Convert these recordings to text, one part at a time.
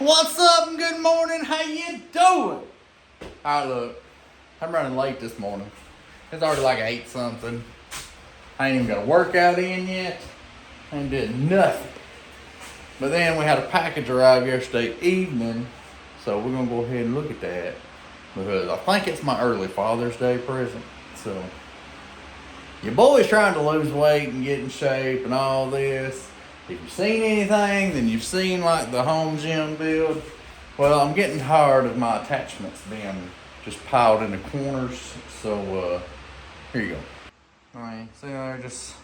What's up and good morning? How you doing? Alright, look. I'm running late this morning. It's already like 8 something. I ain't even got a workout in yet. I ain't did nothing. But then we had a package arrive yesterday evening. So we're gonna go ahead and look at that. Because I think it's my early Father's Day present. So your boy's trying to lose weight and get in shape and all this. If you've seen anything, then you've seen like the home gym build. Well, I'm getting tired of my attachments being just piled in the corners. So, here you go. Alright, see there, just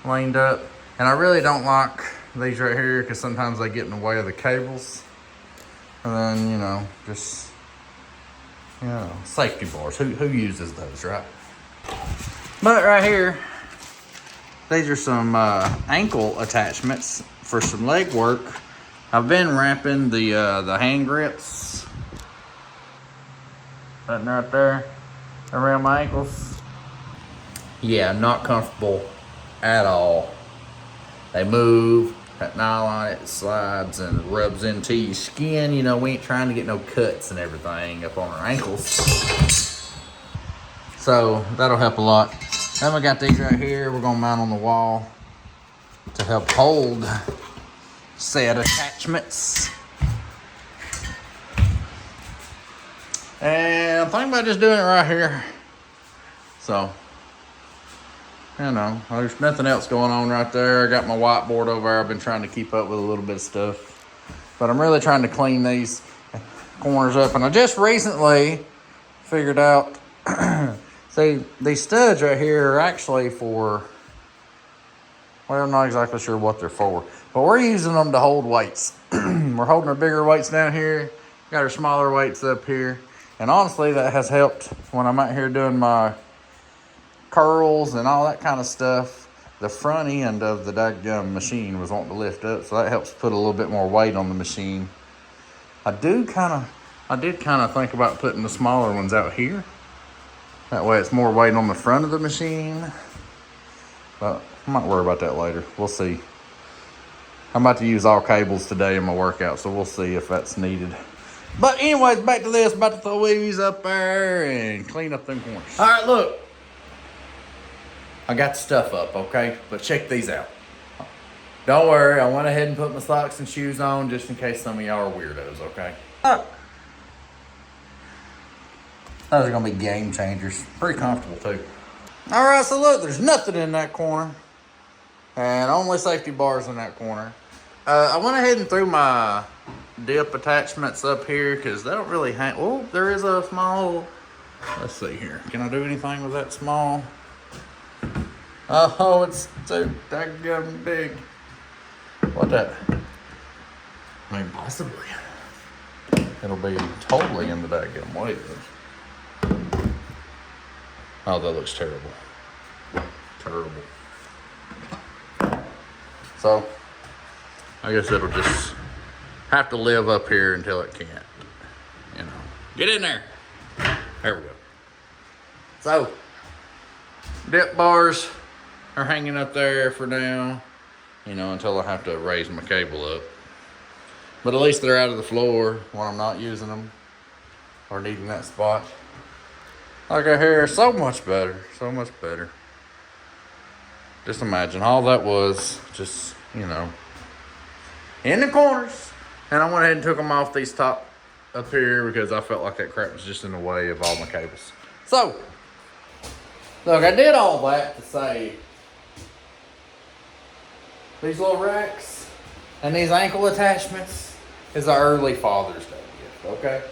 lined up. And I really don't like these right here because sometimes they get in the way of the cables. And then, safety bars. Who uses those, right? But right here, these are some ankle attachments for some leg work. I've been wrapping the hand grips, button right there, around my ankles. Yeah, not comfortable at all. They move, that nylon, it slides and rubs into your skin. You know, we ain't trying to get no cuts and everything up on our ankles. So that'll help a lot. Then we got these right here. We're gonna mount on the wall to help hold said attachments. And I'm thinking about just doing it right here. So, there's nothing else going on right there. I got my whiteboard over there. I've been trying to keep up with a little bit of stuff. But I'm really trying to clean these corners up. And I just recently figured out, see, these studs right here are actually for, well, I'm not exactly sure what they're for. But we're using them to hold weights. We're holding our bigger weights down here. Got our smaller weights up here. And honestly, that has helped when I'm out here doing my curls and all that kind of stuff. The front end of the daggum machine was wanting to lift up, so that helps put a little bit more weight on the machine. I did kind of think about putting the smaller ones out here. That way it's more weight on the front of the machine. But I might worry about that later. We'll see. I'm about to use all cables today in my workout, so we'll see if that's needed. But anyways, back to this. About to throw these up there and clean up them corners. All right, look. I got the stuff up, okay? But check these out. Don't worry, I went ahead and put my socks and shoes on just in case some of y'all are weirdos, okay? Those are gonna be game changers. Pretty comfortable too. All right, so look, there's nothing in that corner. And only safety bars in that corner. I went ahead and threw my dip attachments up here because they don't really hang. Oh, there is a small, let's see here. Can I do anything with that small? Oh, it's too daggum big. What that? I mean, possibly. It'll be totally in the daggum way. Oh, that looks terrible. Terrible. So, I guess it'll just have to live up here until it can't. Get in there. There we go. So, dip bars are hanging up there for now, until I have to raise my cable up. But at least they're out of the floor when I'm not using them or needing that spot. Like I hear, so much better, so much better. Just imagine all that was just, in the corners. And I went ahead and took them off these top up here because I felt like that crap was just in the way of all my cables. So, look, I did all that to say these little racks and these ankle attachments is our early Father's Day gift, okay?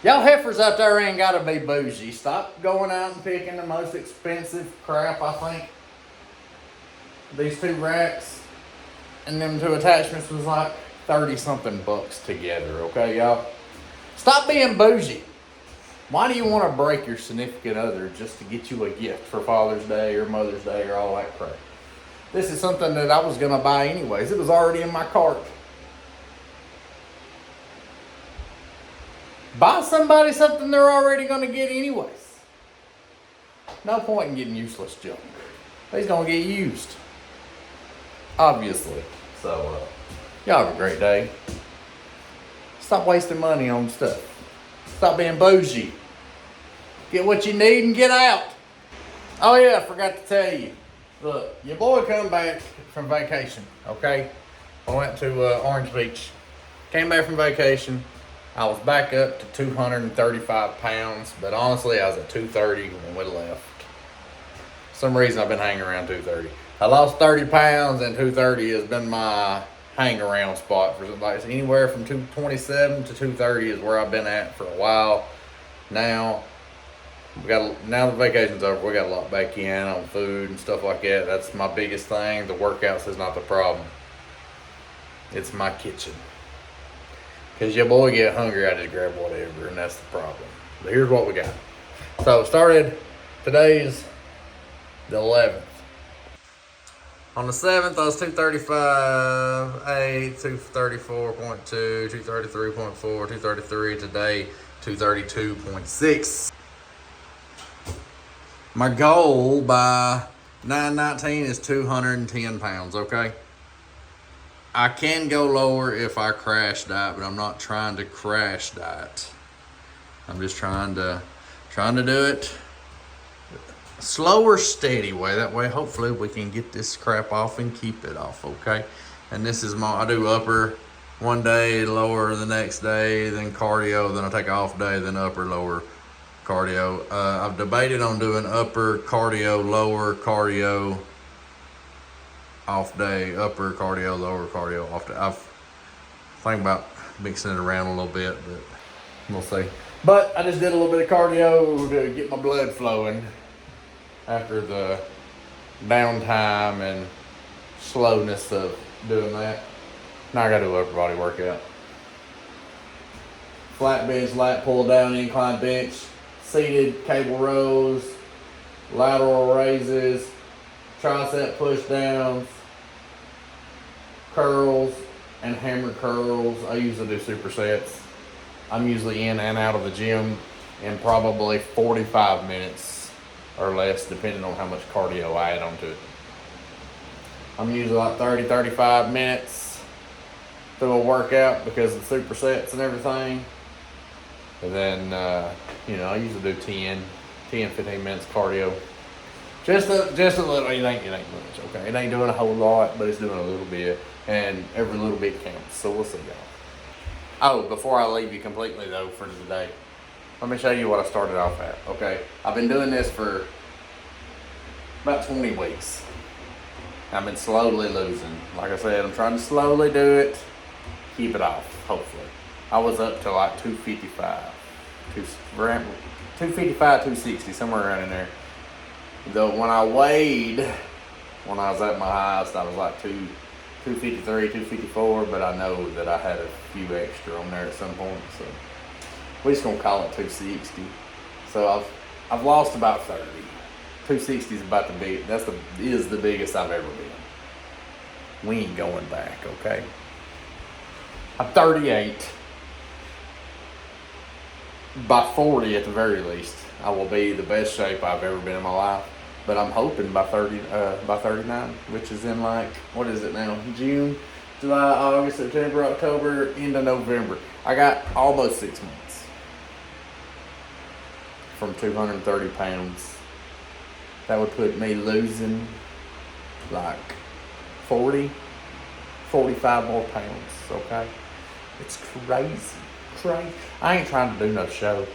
Y'all heifers out there ain't gotta be bougie. Stop going out and picking the most expensive crap, I think. These 2 racks and them 2 attachments was like 30 something bucks together, okay, y'all? Stop being bougie. Why do you want to break your significant other just to get you a gift for Father's Day or Mother's Day or all that crap? This is something that I was going to buy anyways. It was already in my cart. Buy somebody something they're already going to get anyways. No point in getting useless junk. They's going to get used. Obviously. So, Y'all have a great day. Stop wasting money on stuff. Stop being bougie. Get what you need and get out. Oh yeah, I forgot to tell you. Look, your boy come back from vacation, okay? I went to Orange Beach. Came back from vacation. I was back up to 235 pounds, but honestly, I was at 230 when we left. For some reason, I've been hanging around 230. I lost 30 pounds, and 230 has been my hang around spot for like anywhere from 227 to 230 is where I've been at for a while. Now the vacation's over, we got a lot back in on food and stuff like that. That's my biggest thing. The workouts is not the problem. It's my kitchen. Because your boy get hungry, I just grab whatever, and that's the problem. But here's what we got. So today's the 11th. On the 7th, I was 235.8, 234.2, 233.4, 233. Today, 232.6. My goal by 9/19 is 210 pounds, okay? I can go lower if I crash diet, but I'm not trying to crash diet. I'm just trying to do it slower, steady way. That way, hopefully, we can get this crap off and keep it off, okay? And this is I do upper one day, lower the next day, then cardio, then I take an off day, then upper, lower, cardio. I've debated on doing upper, cardio, lower, cardio, off day, upper, cardio, lower, cardio, off day. I've think about mixing it around a little bit, but we'll see. But I just did a little bit of cardio to get my blood flowing after the downtime and slowness of doing that. Now I gotta do an upper body workout. Flat bench, lat pull down, incline bench, seated cable rows, lateral raises, tricep push downs, curls, and hammer curls. I usually do supersets. I'm usually in and out of the gym in probably 45 minutes or less, depending on how much cardio I add onto it. I'm usually like 30-35 minutes through a workout because of the supersets and everything. And then, I usually do 10-15 minutes cardio. Just a little, it ain't much, okay? It ain't doing a whole lot, but it's doing a little bit, and every little bit counts, so we'll see, y'all. Oh, before I leave you completely, though, for today, let me show you what I started off at, okay? I've been doing this for about 20 weeks. I've been slowly losing. Like I said, I'm trying to slowly do it, keep it off, hopefully. I was up to like 255, 260, somewhere around in there. Though when I weighed, when I was at my highest, I was like 253, 254, but I know that I had a few extra on there at some point, so we're just gonna call it 260. So I've lost about 30. 260 is about is the biggest I've ever been. We ain't going back, okay? I'm 38. By 40 at the very least, I will be the best shape I've ever been in my life. But I'm hoping by 39, which is in like, what is it now? June, July, August, September, October, end of November. I got almost 6 months from 230 pounds. That would put me losing like 45 more pounds, okay? It's crazy. I ain't trying to do no show,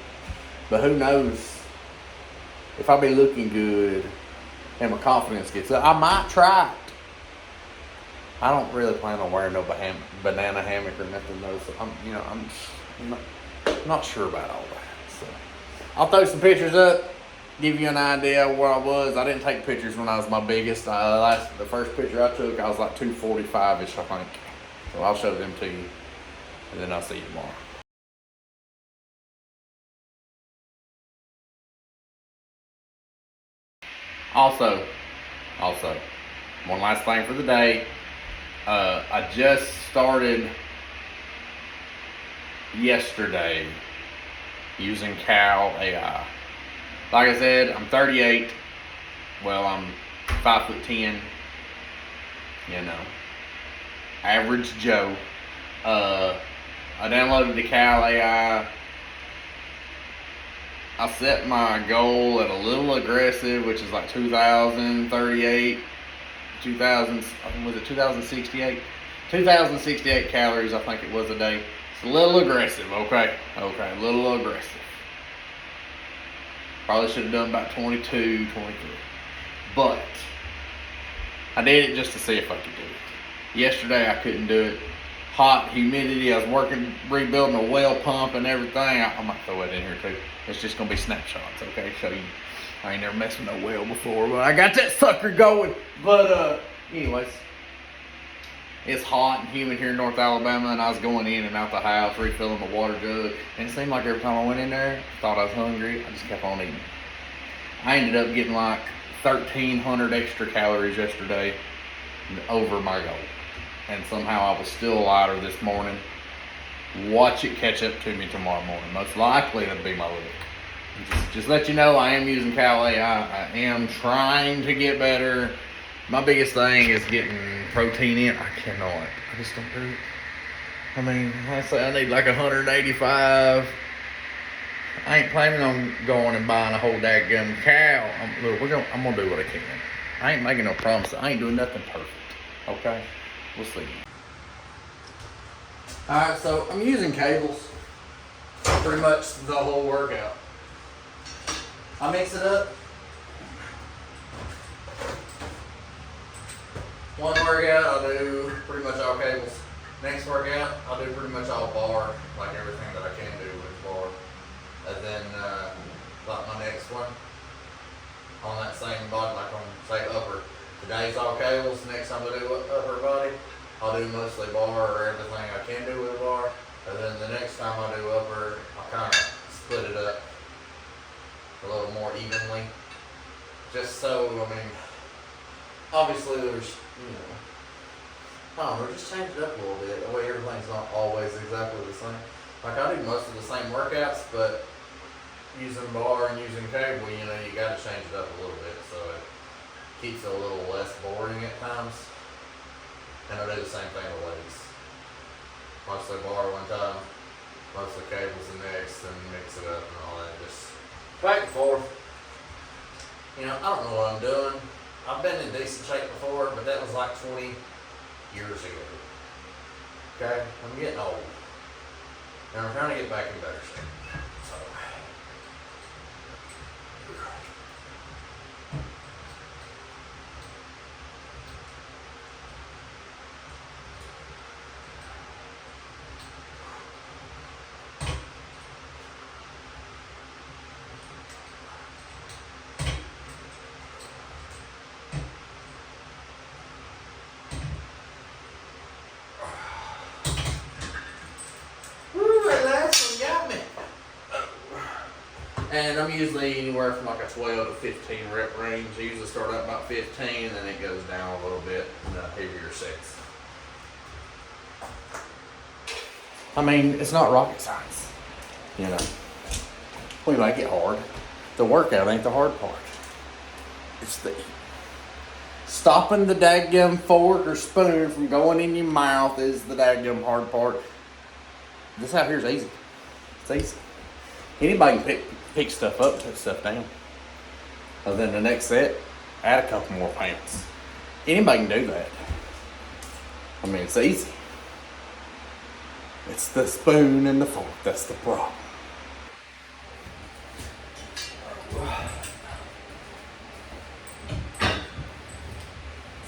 but who knows if I be looking good and my confidence gets up, I might try it. I don't really plan on wearing no banana hammock or nothing though, so I'm not sure about all that. So I'll throw some pictures up, give you an idea of where I was. I didn't take pictures when I was my biggest. The first picture I took, I was like 245-ish, I think. So I'll show them to you, and then I'll see you tomorrow. Also, one last thing for the day. I just started yesterday using Cal AI. Like I said, I'm 38. Well, I'm 5'10". average Joe. I downloaded the Cal AI. I set my goal at a little aggressive, which is like 2,038, 2,000, was it 2,068? 2,068 calories, I think it was a day. It's a little aggressive, okay? Okay, a little aggressive. Probably should have done about 22, 23. But I did it just to see if I could do it. Yesterday I couldn't do it. Hot, humidity, I was working, rebuilding a well pump and everything. I might throw it in here too. It's just gonna be snapshots, okay? Show you. I ain't never messed with no well before, but I got that sucker going. But anyways, it's hot and humid here in North Alabama, and I was going in and out the house, refilling the water jug, and it seemed like every time I went in there, I thought I was hungry, I just kept on eating. I ended up getting like 1,300 extra calories yesterday over my goal. And somehow I was still lighter this morning. Watch it catch up to me tomorrow morning. Most likely that'll be my look. Just let you know, I am using Cal AI. I am trying to get better. My biggest thing is getting protein in. I cannot. I just don't do it. I mean, I say I need like 185. I ain't planning on going and buying a whole daggum cow. I'm gonna do what I can. I ain't making no promises. I ain't doing nothing perfect. Okay? We'll see. Alright, so I'm using cables pretty much the whole workout. I mix it up. One workout, I'll do pretty much all cables. Next workout, I'll do pretty much all bar, like everything that I can do with bar. And then, like my next one, on that same body, like on, say, upper. Today's all cables, next time I do upper body, I'll do mostly bar or everything I can do with a bar. And then the next time I do upper, I'll kind of split it up a little more evenly. Just so, I mean, obviously there's, I don't know, just change it up a little bit. That way everything's not always exactly the same. Like I do most of the same workouts, but using bar and using cable, you gotta change it up a little bit so it keeps it a little less boring at times. And I do the same thing with legs. Mostly bar one time, mostly cables the next, and mix it up and all that. Just back and forth. I don't know what I'm doing. I've been in decent shape before, but that was like 20 years ago. Okay? I'm getting old. And I'm trying to get back in better shape. So. And I'm usually anywhere from like a 12 to 15 rep range. I usually start out about 15 and then it goes down a little bit in the heavier sets. I mean, it's not rocket science, We make it hard. The workout ain't the hard part. It's the stopping the daggum fork or spoon from going in your mouth is the daggum hard part. This out here is easy. It's easy. Anybody can pick stuff up, put stuff down. And then the next set, add a couple more pounds. Anybody can do that. I mean, it's easy. It's the spoon and the fork that's the problem.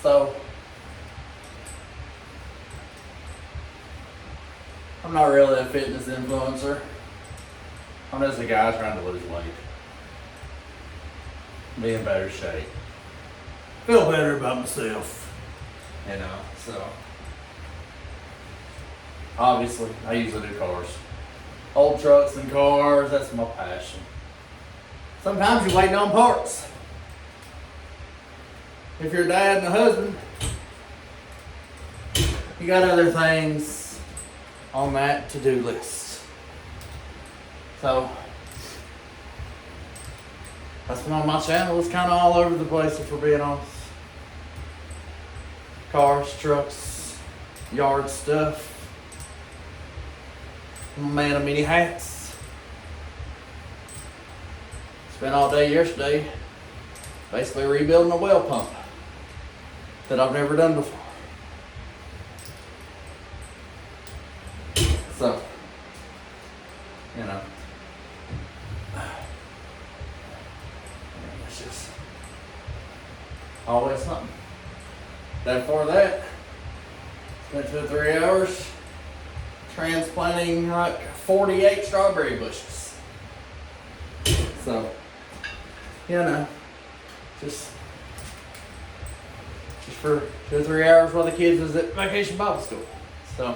So, I'm not really a fitness influencer. I'm just a guy trying to lose weight. Be in better shape. Feel better about myself. So. Obviously, I usually do cars. Old trucks and cars, that's my passion. Sometimes you're waiting on parts. If you're a dad and a husband, you got other things on that to-do list. So, that's why my channel is kind of all over the place, if we're being honest. Cars, trucks, yard stuff. I'm a man of many hats. Spent all day yesterday basically rebuilding a well pump that I've never done before. So, you know, it's just always something. Day before that, spent 2 or 3 hours transplanting like 48 strawberry bushes. So, you know, just for 2 or 3 hours while the kids was at vacation Bible school. So,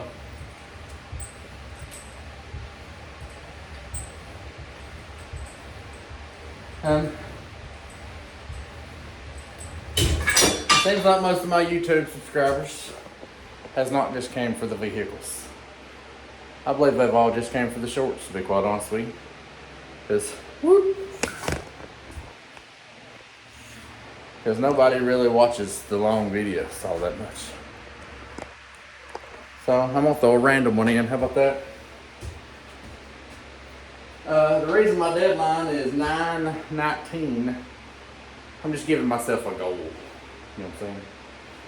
seems like most of my YouTube subscribers has not just came for the vehicles. I believe they've all just came for the shorts, to be quite honest with you. Because nobody really watches the long videos all that much. So I'm gonna throw a random one in. How about that? The reason my deadline is 9/19, I'm just giving myself a goal. You know what I'm saying?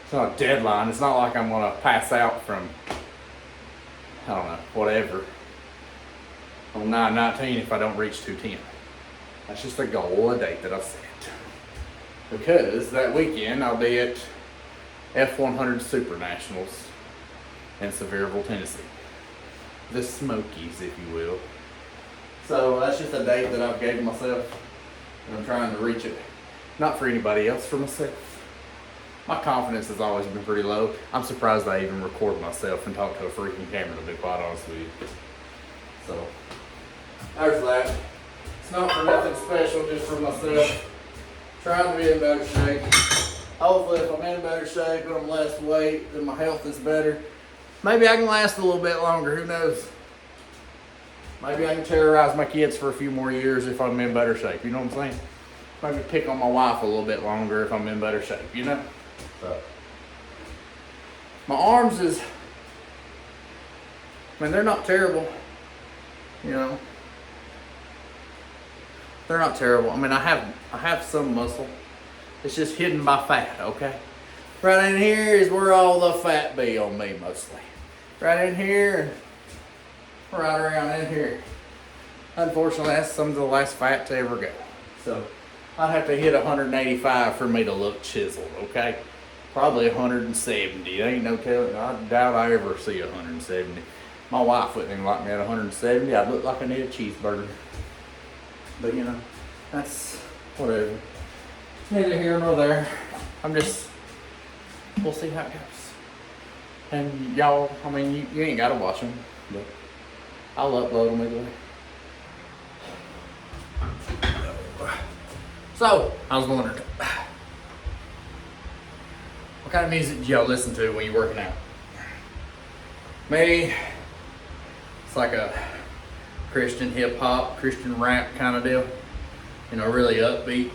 It's not a deadline. It's not like I'm gonna pass out from, I don't know, whatever, on 9/19 if I don't reach 210. That's just a goal, a date that I've set. Because that weekend I'll be at F100 Super Nationals in Sevierville, Tennessee. The Smokies, if you will. So that's just a date that I've gave myself, and I'm trying to reach it. Not for anybody else, for myself. My confidence has always been pretty low. I'm surprised I even record myself and talk to a freaking camera, to be quite honest with you. So, there's that. It's not for nothing special, just for myself. Trying to be in better shape. Hopefully if I'm in better shape and I'm less weight, then my health is better. Maybe I can last a little bit longer, who knows? Maybe I can terrorize my kids for a few more years if I'm in better shape, you know what I'm saying? Maybe pick on my wife a little bit longer if I'm in better shape, you know? So, my arms is, I mean, they're not terrible, you know? They're not terrible. I mean, I have some muscle. It's just hidden by fat, okay? Right in here is where all the fat be on me mostly. Right in here, right around in here. Unfortunately, that's some of the last fat to ever go. So, I'd have to hit 185 for me to look chiseled, okay? Probably 170. There ain't no telling. I doubt I ever see 170. My wife wouldn't even like me at 170. I'd look like I need a cheeseburger. But you know, that's whatever. Neither here nor there. We'll see how it goes. And y'all, I mean, you ain't gotta watch them, but I'll upload them either way. So, I was wondering, what kind of music do y'all listen to when you're working out? Me, it's like a Christian hip hop, Christian rap kind of deal. You know, really upbeat.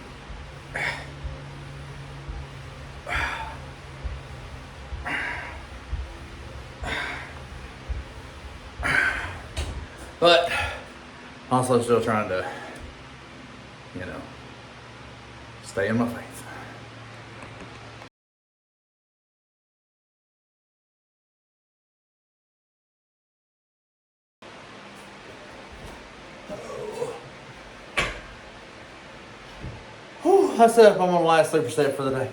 But also still trying to, you know, stay in my faith. Whew, that's it. I'm on the last superset for the day.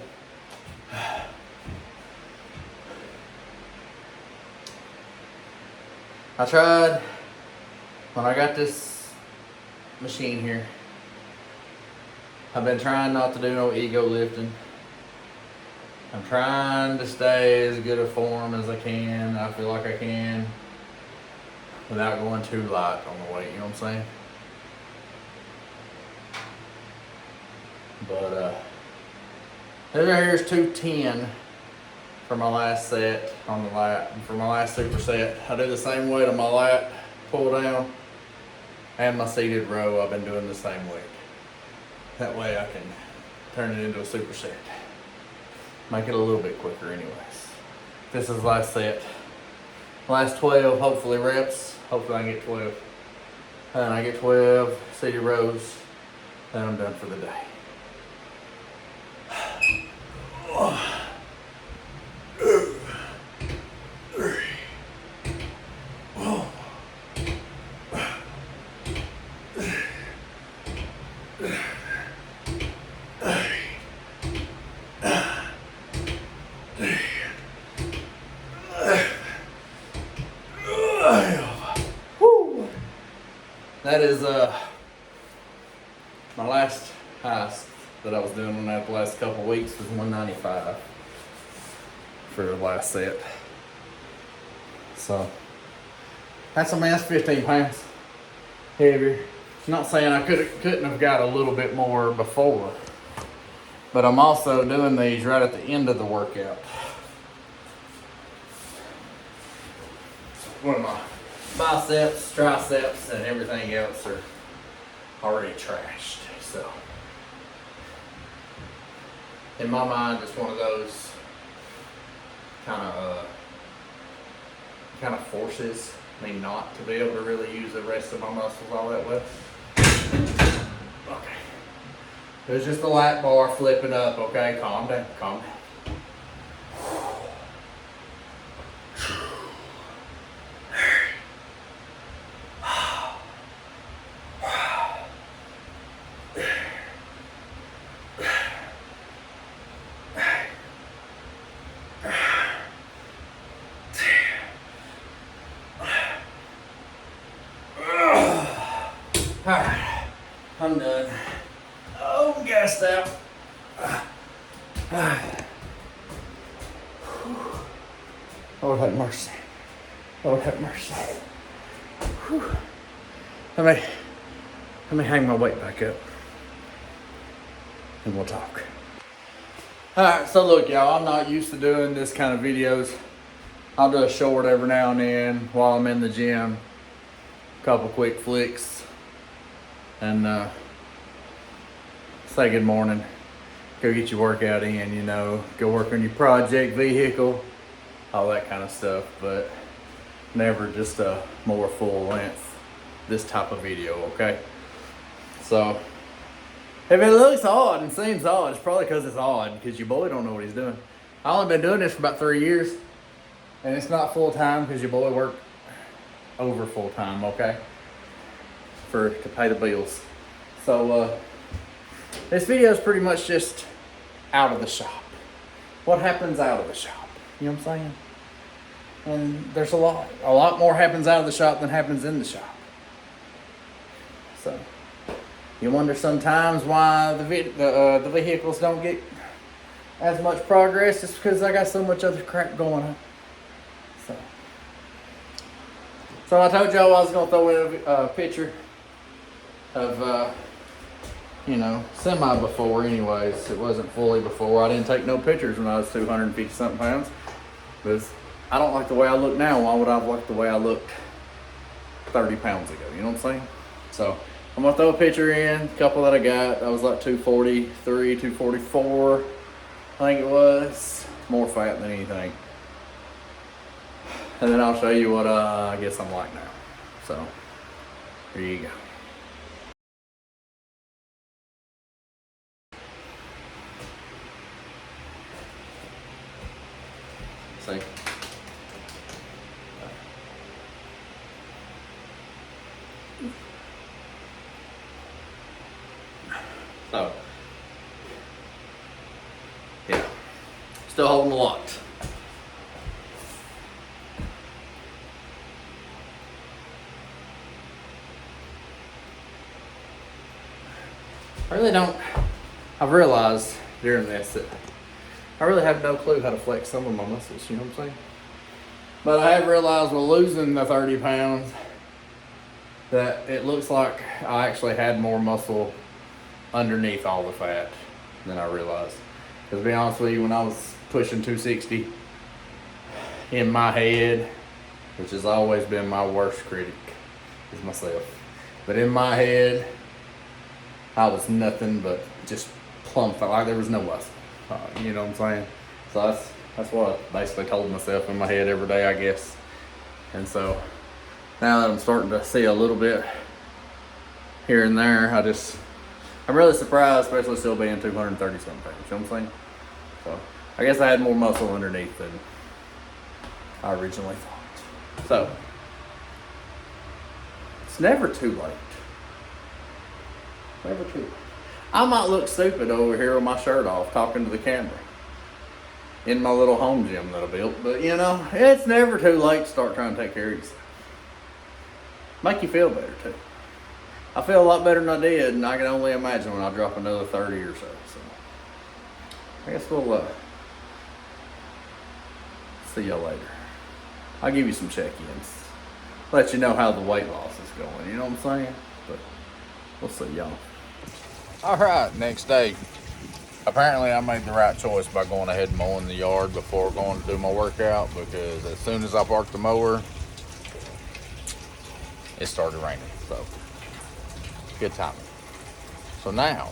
I tried, when I got this machine here, I've been trying not to do no ego lifting. I'm trying to stay as good a form as I can. I feel like I can, without going too light on the weight, you know what I'm saying? But this right here is 210 for my last set on the lat. And for my last superset, I do the same weight on my lat, pull down, and my seated row. I've been doing the same weight. That way I can turn it into a superset. Make it a little bit quicker anyways. This is last set. Last 12, hopefully reps. Hopefully I can get 12. And I get 12 city rows, then I'm done for the day. That is my last highest that I was doing on that the last couple of weeks was 195 for the last set. So that's, I mean, that's 15 pounds heavier. Not saying I couldn't have got a little bit more before, but I'm also doing these right at the end of the workout. One of my biceps, triceps, and everything else are already trashed. So in my mind, it's one of those kind of forces me not to be able to really use the rest of my muscles all that well. Okay. There's just a light bar flipping up, okay? Calm down, calm down. Alright, I'm done. Oh, I'm gassed out. Lord have mercy. Lord have mercy. Whew. Let me hang my weight back up and we'll talk. Alright, so look y'all, I'm not used to doing this kind of videos. I'll do a short every now and then while I'm in the gym. A couple quick flicks. And say good morning, go get your workout in, you know, go work on your project, vehicle, all that kind of stuff, but never just a more full length, this type of video, okay? So, if it looks odd and seems odd, it's probably because it's odd, because your boy don't know what he's doing. I've only been doing this for about 3 years, and it's not full time because your boy worked over full time, okay? To pay the bills. So this video is pretty much just out of the shop. What happens out of the shop? You know what I'm saying? And there's a lot more happens out of the shop than happens in the shop. So you wonder sometimes why the vehicles don't get as much progress. It's because I got so much other crap going on. So I told y'all I was gonna throw in a picture of, you know, semi before anyways. It wasn't fully before. I didn't take no pictures when I was 250 something pounds. Because I don't like the way I look now. Why would I like the way I looked 30 pounds ago? You know what I'm saying? So I'm gonna throw a picture in, a couple that I got. I was like 243, 244, I think it was. More fat than anything. And then I'll show you what I guess I'm like now. So, here you go. See? So, yeah, still holding a lot. I really don't, I've realized during this that I really have no clue how to flex some of my muscles, you know what I'm saying? But I have realized with losing the 30 pounds that it looks like I actually had more muscle underneath all the fat than I realized. Because to be honest with you, when I was pushing 260, in my head, which has always been my worst critic, is myself. But in my head, I was nothing but just plump, like there was no muscle. You know what I'm saying? So that's what I basically told myself in my head every day, I guess. And so now that I'm starting to see a little bit here and there, I'm really surprised, especially still being 230 something pounds. You know what I'm saying? So I guess I had more muscle underneath than I originally thought. So it's never too late. Never too late. I might look stupid over here with my shirt off talking to the camera in my little home gym that I built, but you know, it's never too late to start trying to take care of yourself. Make you feel better too. I feel a lot better than I did, and I can only imagine when I drop another 30 or so. So I guess we'll see y'all later. I'll give you some check-ins. Let you know how the weight loss is going, you know what I'm saying? But we'll see y'all. Alright, next day. Apparently I made the right choice by going ahead and mowing the yard before going to do my workout, because as soon as I parked the mower, it started raining. So good timing. So now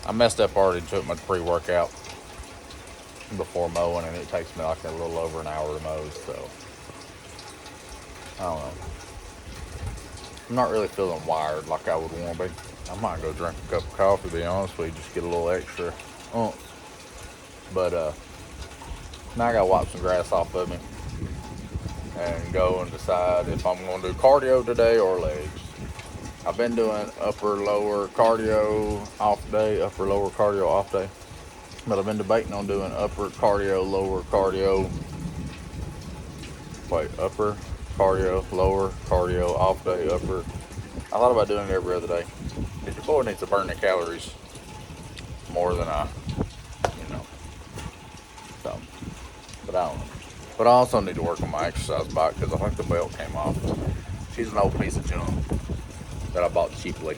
I messed up already, took my pre-workout before mowing, and it takes me like a little over an hour to mow. So I don't know, I'm not really feeling wired like I would want to be. I might go drink a cup of coffee, to be honest with you, just get a little extra But now I gotta wipe some grass off of me and go and decide if I'm gonna do cardio today or legs. I've been doing upper lower cardio off day, upper lower cardio off day. But I've been debating on doing upper cardio, lower cardio. Wait, upper cardio, lower cardio, off day, upper. I thought about doing it every other day. Your boy needs to burn the calories more than so. But I don't know. But I also need to work on my exercise bike, because I think the belt came off. She's an old piece of junk that I bought cheaply.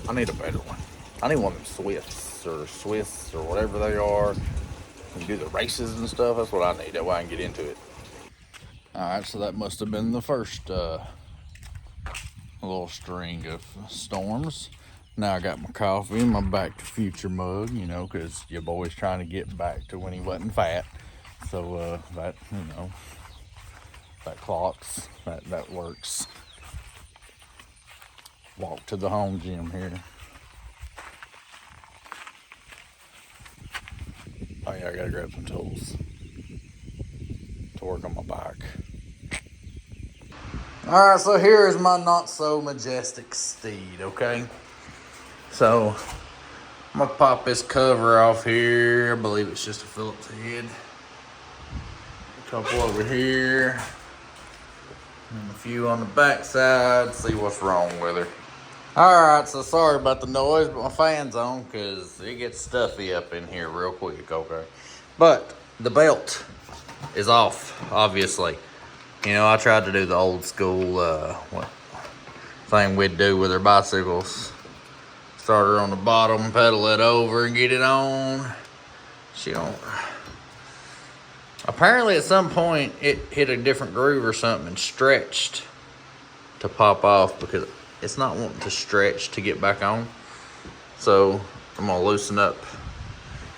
I need a better one. I need one of them Swiss or whatever they are. And do the races and stuff. That's what I need. That way I can get into it. Alright, so that must have been the first little string of storms. Now I got my coffee in my Back to Future mug, you know, because your boy's trying to get back to when he wasn't fat. So that, you know, that clocks, that works. Walk to the home gym here. Oh yeah, I gotta grab some tools to work on my bike. Alright, so here is my not so majestic steed, okay? So I'm gonna pop this cover off here. I believe it's just a Phillips head. A couple over here. And a few on the back side. See what's wrong with her. Alright, so sorry about the noise, but my fan's on because it gets stuffy up in here real quick, okay? But the belt is off, obviously. You know, I tried to do the old school thing we'd do with our bicycles. Start her on the bottom, pedal it over, and get it on. She don't. Apparently, at some point, it hit a different groove or something and stretched to pop off, because it's not wanting to stretch to get back on. So I'm gonna loosen up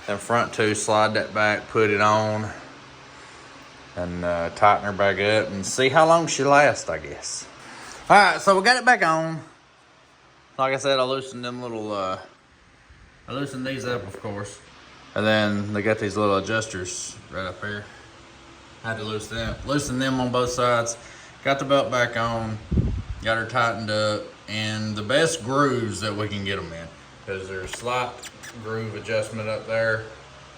that front two, slide that back, put it on, and tighten her back up and see how long she lasts, I guess. All right, so we got it back on. Like I said, I loosened them little, I loosened these up, of course. And then they got these little adjusters right up here. Had to loosen them on both sides. Got the belt back on, got her tightened up, and the best grooves that we can get them in, because there's slight groove adjustment up there.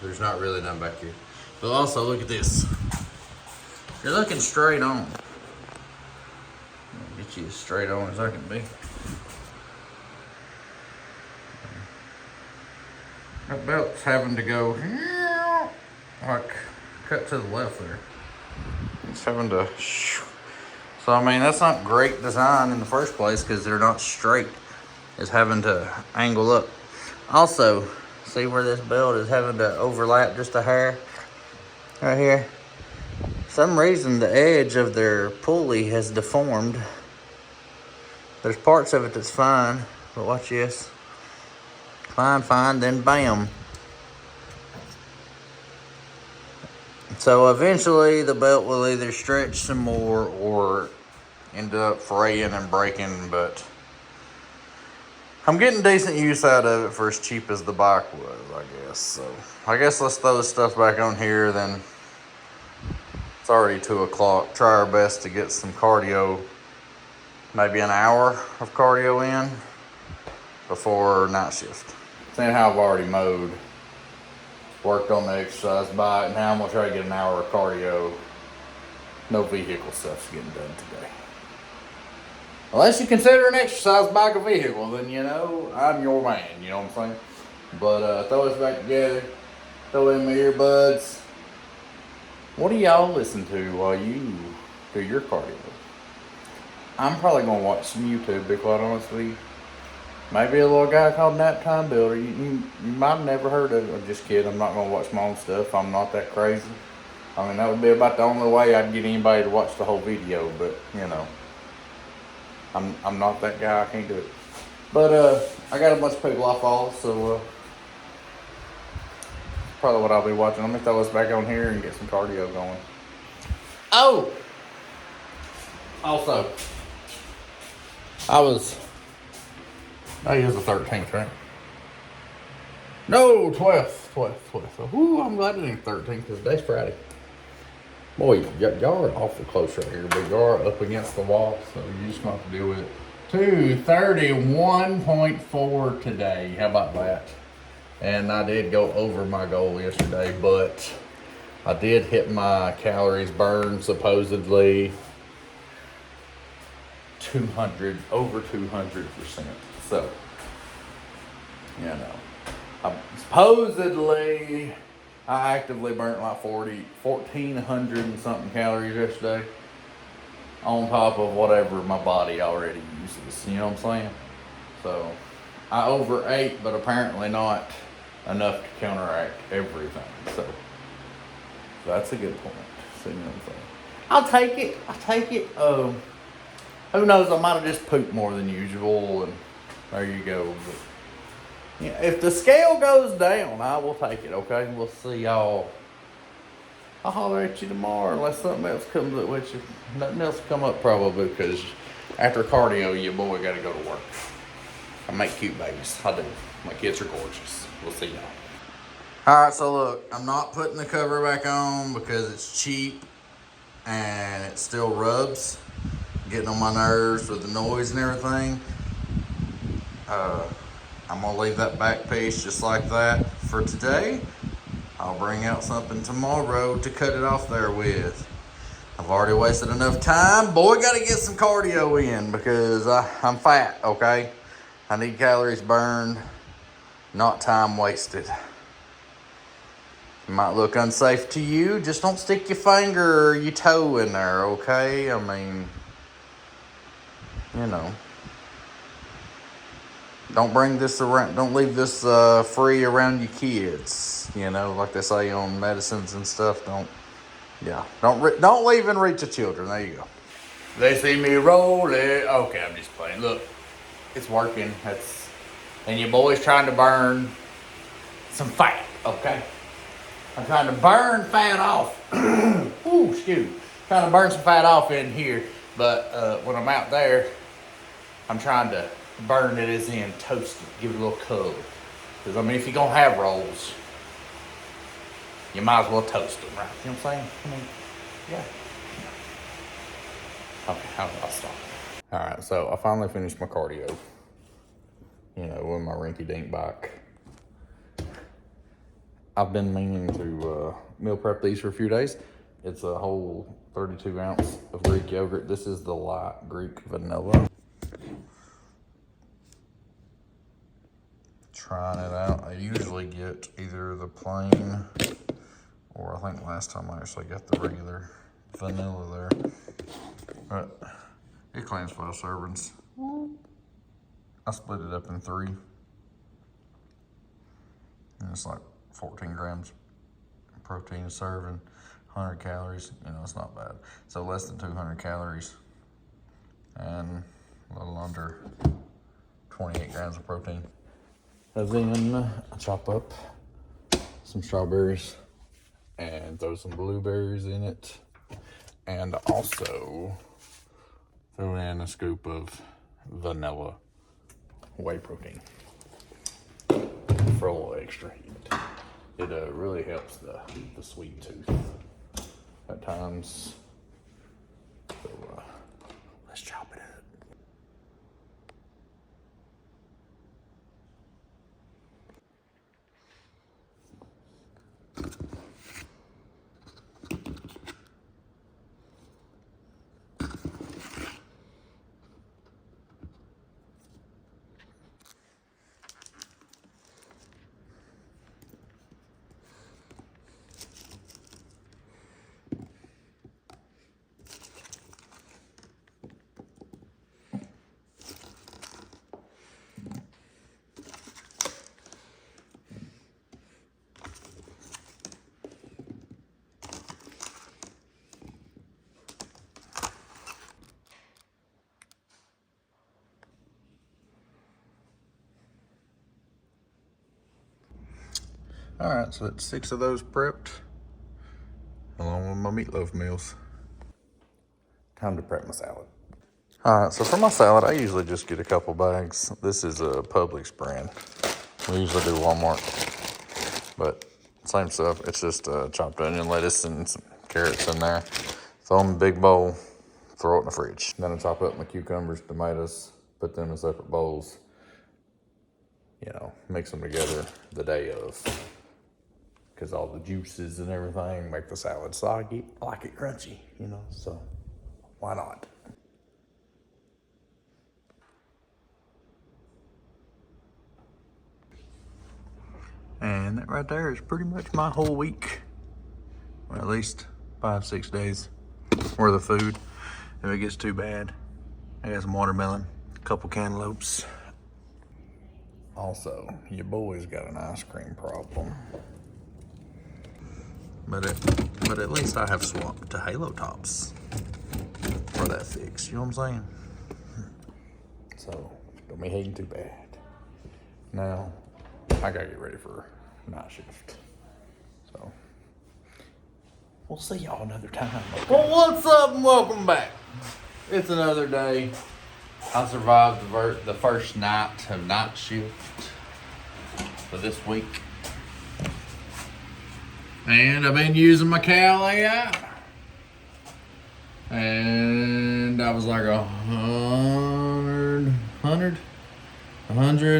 There's not really none back here. But also, look at this. You're looking straight on. I'll get you as straight on as I can be. That belt's having to go like cut to the left there. It's having to. So I mean, that's not great design in the first place, because they're not straight. It's having to angle up. Also, see where this belt is having to overlap just a hair right here. For some reason, the edge of their pulley has deformed. There's parts of it that's fine, but watch this. Fine, then bam. So eventually the belt will either stretch some more or end up fraying and breaking, but I'm getting decent use out of it for as cheap as the bike was, I guess. So I guess let's throw this stuff back on here. Then it's already 2 o'clock. Try our best to get some cardio, maybe an hour of cardio in before night shift. Seeing how I've already mowed, worked on the exercise bike, and now I'm gonna try to get an hour of cardio. No vehicle stuff's getting done today. Unless you consider an exercise bike a vehicle, then you know, I'm your man, you know what I'm saying? But throw us back together, throw in my earbuds. What do y'all listen to while you do your cardio? I'm probably gonna watch some YouTube, to be quite honest with you. Maybe a little guy called Naptime Builder. You might have never heard of it. I'm just kidding. I'm not going to watch my own stuff. I'm not that crazy. I mean, that would be about the only way I'd get anybody to watch the whole video. But, you know, I'm not that guy. I can't do it. But I got a bunch of people I follow, so probably what I'll be watching. Let me throw us back on here and get some cardio going. Oh! Also, it is the 13th, right? No, 12th. Ooh, I'm glad it ain't 13th because today's Friday. Boy, y'all are awful close right here, but y'all are up against the wall, so you just have to deal with it. 231.4 today. How about that? And I did go over my goal yesterday, but I did hit my calories burned supposedly over 200%. So, you know, supposedly I actively burnt like 1,400 and something calories yesterday on top of whatever my body already uses. You know what I'm saying? So I overate, but apparently not enough to counteract everything. So that's a good point. So, you know what I'm saying? I'll take it. Who knows? I might have just pooped more than usual, and there you go. But, yeah, if the scale goes down, I will take it, okay? We'll see y'all. I'll holler at you tomorrow unless something else comes up with you. Nothing else come up probably because after cardio, your boy got to go to work. I make cute babies. I do. My kids are gorgeous. We'll see y'all. All right, so look, I'm not putting the cover back on because it's cheap and it still rubs, getting on my nerves with the noise and everything. I'm gonna leave that back piece just like that for today. I'll bring out something tomorrow to cut it off there with. I've already wasted enough time. Boy, gotta get some cardio in because I'm fat, okay? I need calories burned, not time wasted. It might look unsafe to you. Just don't stick your finger or your toe in there, okay? I mean, you know. Don't bring this around. Don't leave this free around your kids. You know, like they say on medicines and stuff. Don't leave in reach of children. There you go. They see me roll it. Okay, I'm just playing. Look, it's working. And your boy's trying to burn some fat. Okay, I'm trying to burn fat off. Ooh, excuse me. Trying to burn some fat off in here, but when I'm out there, I'm trying to burn it as in toast it, give it a little color. Because, I mean, if you're going to have rolls, you might as well toast them, right? You know what I'm saying? I mean, yeah. Okay, I'll stop. All right, so I finally finished my cardio. You know, with my rinky-dink bike. I've been meaning to meal prep these for a few days. It's a whole 32 ounce of Greek yogurt. This is the light Greek vanilla. Trying it out. I usually get either the plain or I think last time I actually got the regular vanilla there. But it claims 5 servings. I split it up in 3. And it's like 14 grams of protein a serving, 100 calories. You know, it's not bad. So less than 200 calories and a little under 28 grams of protein. And then I chop up some strawberries, and throw some blueberries in it. And also throw in a scoop of vanilla whey protein for a little extra heat. It really helps the sweet tooth at times. So let's chop it up. All right, so that's 6 of those prepped, along with my meatloaf meals. Time to prep my salad. All right, so for my salad, I usually just get a couple bags. This is a Publix brand. We usually do Walmart, but same stuff. It's just chopped onion, lettuce, and some carrots in there. Throw them in a big bowl, throw it in the fridge. Then I chop up my cucumbers, tomatoes, put them in separate bowls. You know, mix them together the day of, because all the juices and everything make the salad soggy. I like it crunchy, you know, so why not? And that right there is pretty much my whole week. Well, at least 5-6 days worth of food. If it gets too bad, I got some watermelon, a couple cantaloupes. Also, your boy's got an ice cream problem. But at least I have swapped to Halo Tops for that fix, you know what I'm saying? So, don't be hating too bad. Now, I gotta get ready for night shift. So, we'll see y'all another time. Okay? Well, what's up and welcome back. It's another day. I survived the first night of night shift for this week. And I've been using my Cal AI. And I was like 100,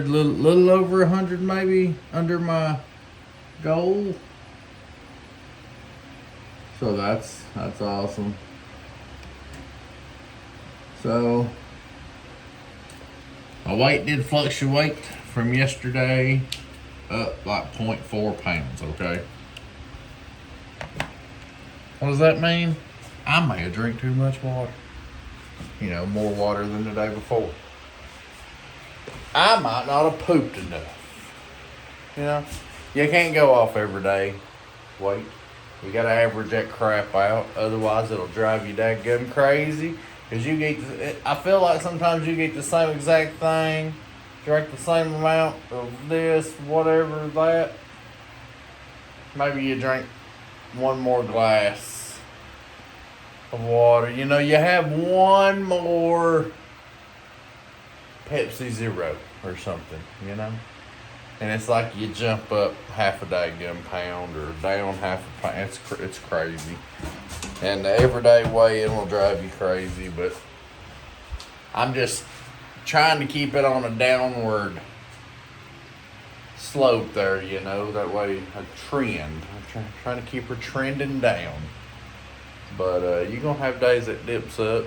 little over 100 maybe under my goal. So that's awesome. So my weight did fluctuate from yesterday up like 0.4 pounds, okay? What does that mean? I may have drank too much water. You know, more water than the day before. I might not have pooped enough. You know, you can't go off every day. Wait, you gotta average that crap out. Otherwise, it'll drive you dadgum crazy. Cause you get, I feel like sometimes you get the same exact thing, drink the same amount of this, whatever that. Maybe you drink one more glass of water. You know, you have one more Pepsi Zero or something, you know? And it's like you jump up half a daggum pound or down half a pound. It's crazy. And the everyday weighing will drive you crazy, but I'm just trying to keep it on a downward slope there, you know, that way a trend. I'm trying to keep her trending down. But you're going to have days that dips up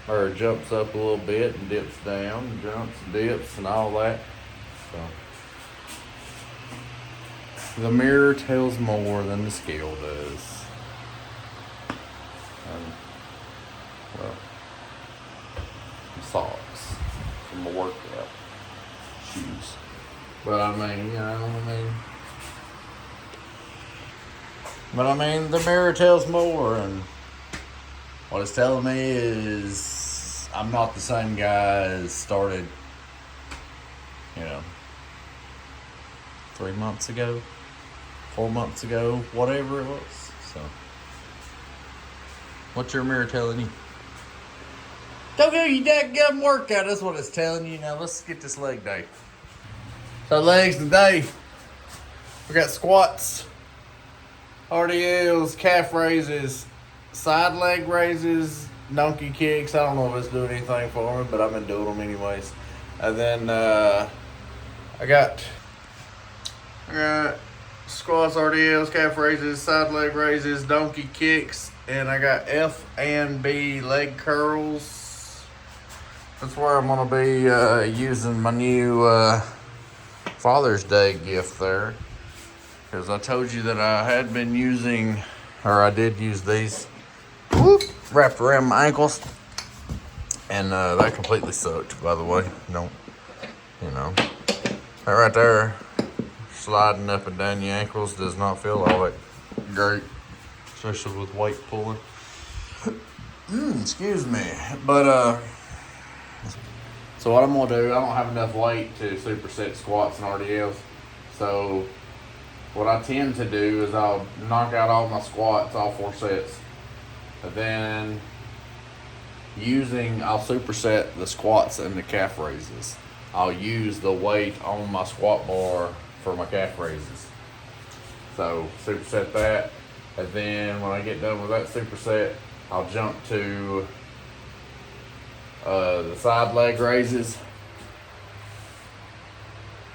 or jumps up a little bit and dips down, and jumps and dips and all that. So the mirror tells more than the scale does. Well, socks from my workout shoes. But I mean, you know, the mirror tells more, and what it's telling me is I'm not the same guy as started, you know, 3 months ago, 4 months ago, whatever it was. So, what's your mirror telling you? Don't do your dadgum workout. That's what it's telling you. Now let's get this leg day. So legs today, we got squats, RDLs, calf raises, side leg raises, donkey kicks. I don't know if it's doing anything for me, but I've been doing them anyways. And then I got squats, RDLs, calf raises, side leg raises, donkey kicks, and I got F and B leg curls. That's where I'm gonna be using my new Father's Day gift there, because I told you that I had been using, or I did use these wrapped around my ankles, and that completely sucked, by the way. Don't, you know, that right there, sliding up and down your ankles does not feel all that great, especially with weight pulling. Excuse me. But so what I'm gonna do, I don't have enough weight to superset squats and RDLs. So what I tend to do is I'll knock out all my squats, all 4 sets. And then I'll superset the squats and the calf raises. I'll use the weight on my squat bar for my calf raises. So superset that. And then when I get done with that superset, I'll jump to the side leg raises,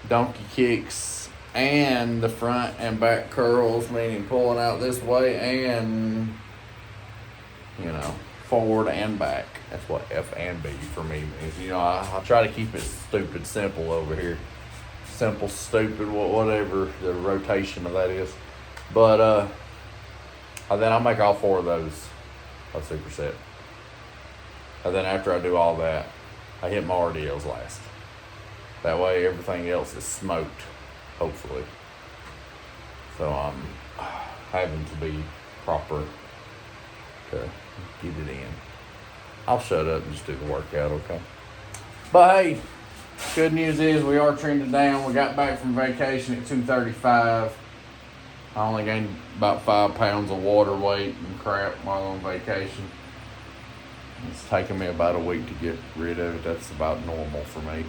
donkey kicks, and the front and back curls, meaning pulling out this way and, you know, forward and back. That's what F and B for me means. You know, I try to keep it stupid simple over here. Simple, stupid, whatever the rotation of that is. But then I'll make all 4 of those a superset. And then after I do all that, I hit my RDLs last. That way everything else is smoked, hopefully. So I'm having to be proper to get it in. I'll shut up and just do the workout, okay? But hey, good news is we are trending down. We got back from vacation at 235. I only gained about 5 pounds of water weight and crap while on vacation. It's taken me about a week to get rid of it. That's about normal for me.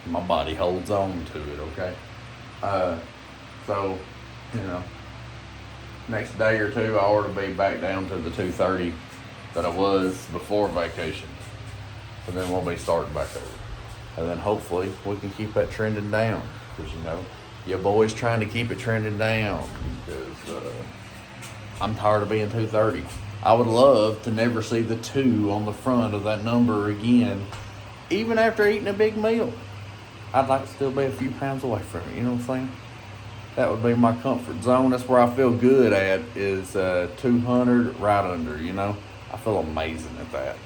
My body holds on to it, okay? So, you know, next day or two, I ought to be back down to the 230 that I was before vacation. And then we'll be starting back over. And then hopefully we can keep that trending down. Because, you know, your boy's trying to keep it trending down. Because I'm tired of being 230. I would love to never see the 2 on the front of that number again, even after eating a big meal. I'd like to still be a few pounds away from it, you know what I'm saying? That would be my comfort zone. That's where I feel good at, is 200 right under, you know? I feel amazing at that.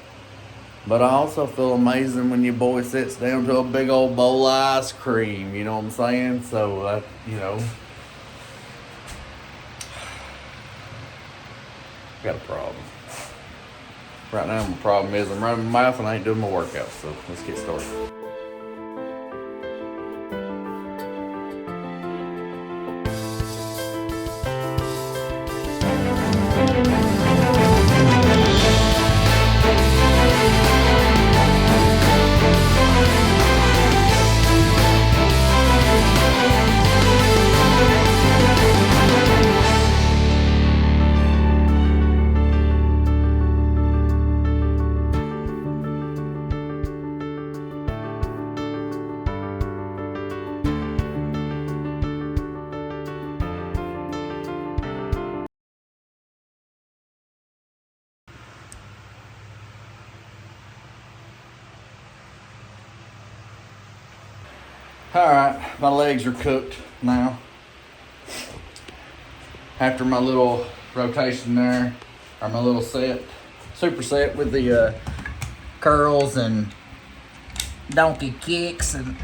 But I also feel amazing when your boy sits down to a big old bowl of ice cream, you know what I'm saying? So, you know, got a problem. Right now my problem is I'm running my mouth and I ain't doing my workout, so let's get started. All right, my legs are cooked now. After my little rotation there, or my little superset with the curls and donkey kicks and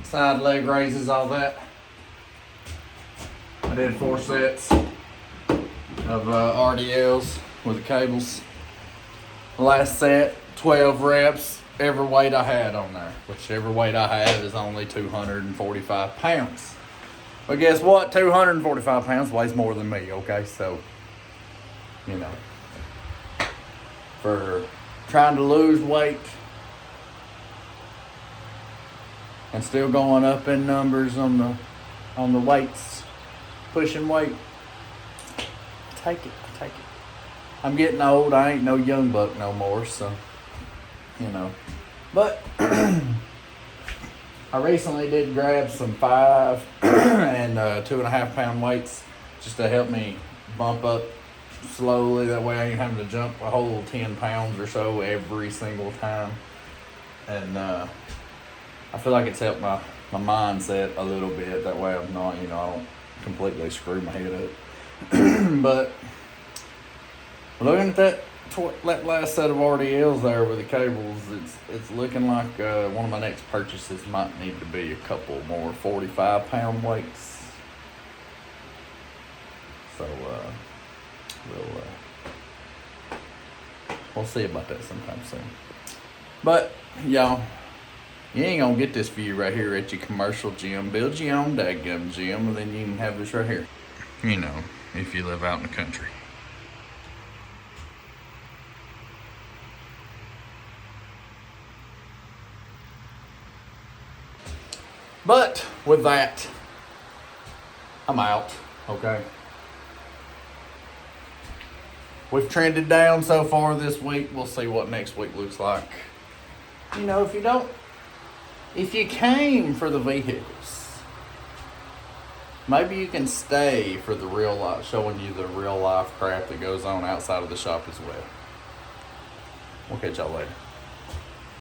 side leg raises, all that. I did 4 sets of RDLs with the cables. The last set, 12 reps. Every weight I had on there, which every weight I have is only 245 pounds. But guess what? 245 pounds weighs more than me, okay? So, you know, for trying to lose weight and still going up in numbers on the weights, pushing weight, take it. I'm getting old. I ain't no young buck no more, so, you know. But I recently did grab some 5 and 2.5 pound weights just to help me bump up slowly. That way I ain't having to jump a whole 10 pounds or so every single time. And I feel like it's helped my mindset a little bit. That way I'm not, I don't completely screw my head up. But looking at that last set of RDLs there with the cables, it's looking like one of my next purchases might need to be a couple more 45 pound weights. So we'll see about that sometime soon. But y'all, you ain't gonna get this view right here at your commercial gym. Build your own dadgum gym, and then you can have this right here. If you live out in the country. But with that, I'm out, okay? We've trended down so far this week. We'll see what next week looks like. If you came for the vehicles, maybe you can stay for the real life, showing you the real life crap that goes on outside of the shop as well. We'll catch y'all later.